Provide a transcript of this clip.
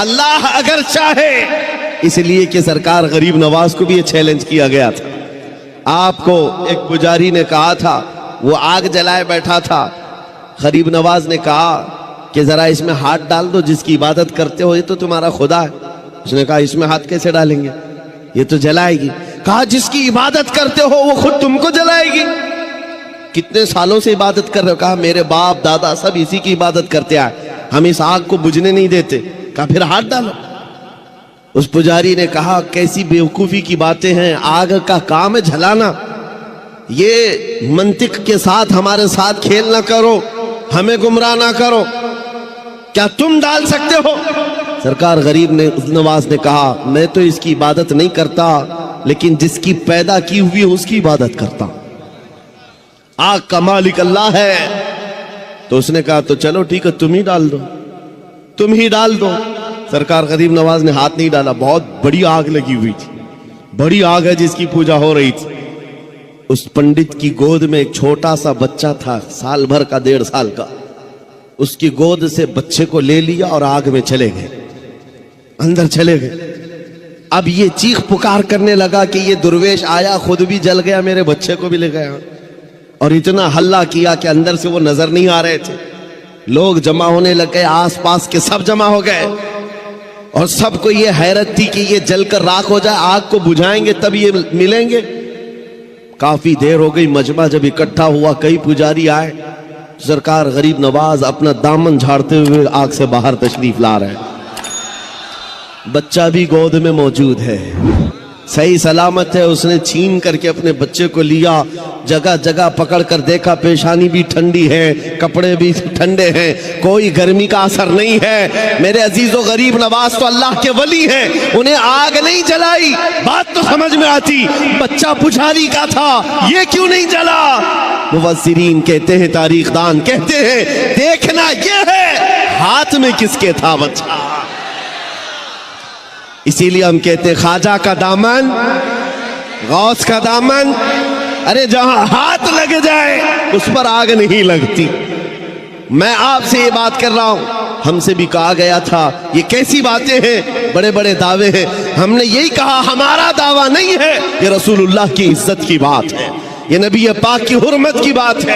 اللہ اگر چاہے، اس لیے کہ سرکار غریب نواز کو بھی یہ چیلنج کیا گیا تھا۔ آپ کو ایک پجاری نے کہا تھا، وہ آگ جلائے بیٹھا تھا، غریب نواز نے کہا کہ ذرا اس میں ہاتھ ڈال دو، جس کی عبادت کرتے ہو یہ تو تمہارا خدا ہے۔ اس نے کہا اس میں ہاتھ کیسے ڈالیں گے، یہ تو جلائے گی۔ کہا جس کی عبادت کرتے ہو وہ خود تم کو جلائے گی۔ کتنے سالوں سے عبادت کر رہے ہو؟ کہا میرے باپ دادا سب اسی کی عبادت کرتے آئے، ہم اس آگ کو بجھنے نہیں دیتے۔ کہا پھر ہاتھ ڈالو۔ اس پجاری نے کہا کیسی بیوقوفی کی باتیں ہیں، آگ کا کام ہے جلانا، یہ منطق کے ساتھ ہمارے ساتھ کھیل نہ کرو، ہمیں گمراہ نہ کرو، کیا تم ڈال سکتے ہو؟ سرکار غریب نواز نے کہا میں تو اس کی عبادت نہیں کرتا، لیکن جس کی پیدا کی ہوئی ہے اس کی عبادت کرتا ہوں، آگ کا مالک اللہ ہے۔ تو اس نے کہا تو چلو ٹھیک ہے، تم ہی ڈال دو، تم ہی ڈال دو۔ سرکار غریب نواز نے ہاتھ نہیں ڈالا، بہت بڑی آگ لگی ہوئی تھی، بڑی آگ ہے جس کی پوجا ہو رہی تھی۔ اس پنڈت کی گود میں ایک چھوٹا سا بچہ تھا، سال بھر کا، 1.5 سال کا۔ اس کی گود سے بچے کو لے لیا اور آگ میں چلے گئے، اندر چلے گئے۔ اب یہ چیخ پکار کرنے لگا کہ یہ درویش آیا، خود بھی جل گیا، میرے بچے کو بھی لے گیا، اور اتنا ہلہ کیا کہ اندر سے وہ نظر نہیں آ رہے تھے۔ لوگ جمع ہونے لگ گئے، آس پاس کے سب جمع ہو گئے، اور سب کو یہ حیرت تھی کہ یہ جل کر راکھ ہو جائے، آگ کو بجھائیں گے تب یہ ملیں گے۔ کافی دیر ہو گئی، مجمع جب اکٹھا ہوا، کئی پجاری آئے، سرکار غریب نواز اپنا دامن جھاڑتے ہوئے آگ سے باہر تشریف لا رہے ہیں۔ بچہ بھی گود میں موجود ہے، صحیح سلامت ہے۔ اس نے چھین کر کے اپنے بچے کو لیا، جگہ جگہ پکڑ کر دیکھا، پیشانی بھی ٹھنڈی ہے، کپڑے بھی ٹھنڈے ہیں، کوئی گرمی کا اثر نہیں ہے۔ میرے عزیز و غریب نواز تو اللہ کے ولی ہیں، انہیں آگ نہیں جلائی۔ بات تو سمجھ میں آتی، بچہ پجاری کا تھا، یہ کیوں نہیں جلا؟ مفسرین کہتے ہیں، تاریخ دان کہتے ہیں، دیکھنا یہ ہے ہاتھ میں کس کے تھا بچہ۔ اسی لیے ہم کہتے ہیں خواجہ کا دامن، غوث کا دامن، ارے جہاں ہاتھ لگ جائے اس پر آگ نہیں لگتی۔ میں آپ سے یہ بات کر رہا ہوں، ہم سے بھی کہا گیا تھا یہ کیسی باتیں ہیں، بڑے بڑے دعوے ہیں۔ ہم نے یہی کہا ہمارا دعویٰ نہیں ہے، یہ رسول اللہ کی عزت کی بات ہے، یہ نبی پاک کی حرمت کی بات ہے۔